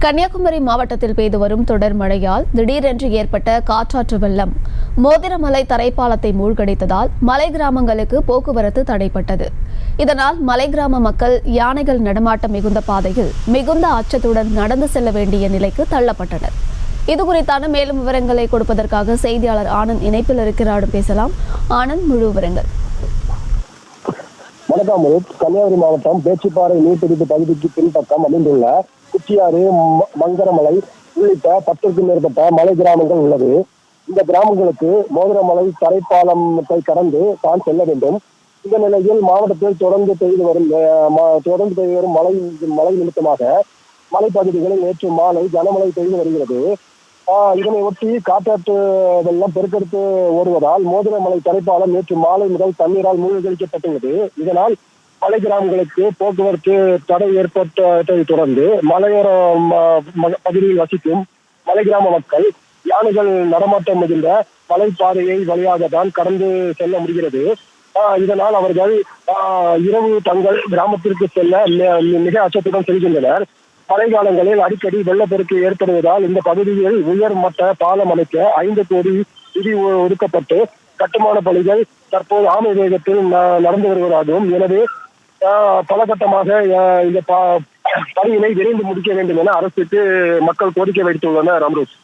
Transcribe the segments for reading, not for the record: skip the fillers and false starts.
கன்னியாகுமரி மாவட்டத்தில் பெய்து வரும் தொடர் மழையால் திடீரென்று ஏற்பட்ட காற்றாற்று வெள்ளம் மோதிரமலை தரைப்பாலத்தை மூழ்கடித்ததால் மலை கிராமங்களுக்கு போக்குவரத்து தடைப்பட்டது. இதனால் மலை கிராம மக்கள் யானைகள் நடமாட்டம் மிகுந்த பாதையில் மிகுந்த அச்சத்துடன் நடந்து செல்ல வேண்டிய நிலைக்கு தள்ளப்பட்டனர். இதுகுறித்தான மேலும் விவரங்களை கொடுப்பதற்காக செய்தியாளர் ஆனந்த் இணைப்பில் இருக்கிறார். பேசலாம் ஆனந்த், முழு விவரங்கள். வணக்கம். கன்னியாகுமரி மாவட்டம் பேச்சிப்பாறை நீர்பிடிப்பு பகுதிக்கு பின்பக்கம் அமைந்துள்ள குச்சியாறு, மங்கரமலை உள்ளிட்ட 10க்கும் மேற்பட்ட மலை கிராமங்கள் உள்ளது. இந்த கிராமங்களுக்கு மோதிரமலை தரைப்பாலத்தை கடந்து தான் செல்ல வேண்டும். இந்த நிலையில் மாவட்டத்தில் தொடர்ந்து பெய்து வரும் மழை நிமித்தமாக மலைப்பகுதிகளில் நேற்று மாலை கனமழை பெய்து வருகிறது. இதனை ஒட்டி காற்றாற்று வெள்ளம் பெருக்கெடுத்து ஓடுவதால் மோதிரமலை தரைப்பாலம் நேற்று மாலை முதல் தண்ணீரால் மூழ்கடிக்கப்பட்டுள்ளது. இதனால் மலை கிராமங்களுக்கு போக்குவரத்து தடை ஏற்பட்டதை தொடர்ந்து மலையோர பகுதியில் வசிக்கும் மலை கிராம மக்கள் யானைகள் நடமாட்டம் மிகுந்த மலைப்பாதையை வழியாக தான் கடந்து செல்ல முடிகிறது. இதனால் அவர்கள் இரவு தங்கள் கிராமத்திற்கு செல்ல மிக அச்சத்துடன் செல்கின்றனர். மழை காலங்களில் அடிக்கடி வெள்ளப்பெருக்கு ஏற்படுவதால் இந்த பகுதியில் உயர்மட்ட பாலம் அமைக்க 5 கோடி நிதி ஒதுக்கப்பட்டு கட்டுமான பணிகள் தற்போது ஆமை வேகத்தில் நடந்து வருவதாகவும், எனவே பல கட்டமாக இந்த பணியினை விரைந்து முடிக்க வேண்டும் என அரசுக்கு மக்கள் கோரிக்கை வைத்துள்ளனர். அம்ரோஸ்,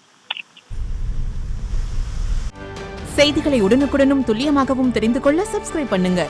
செய்திகளை உடனுக்குடனும் துல்லியமாகவும் தெரிந்து கொள்ள சப்ஸ்கிரைப் பண்ணுங்க.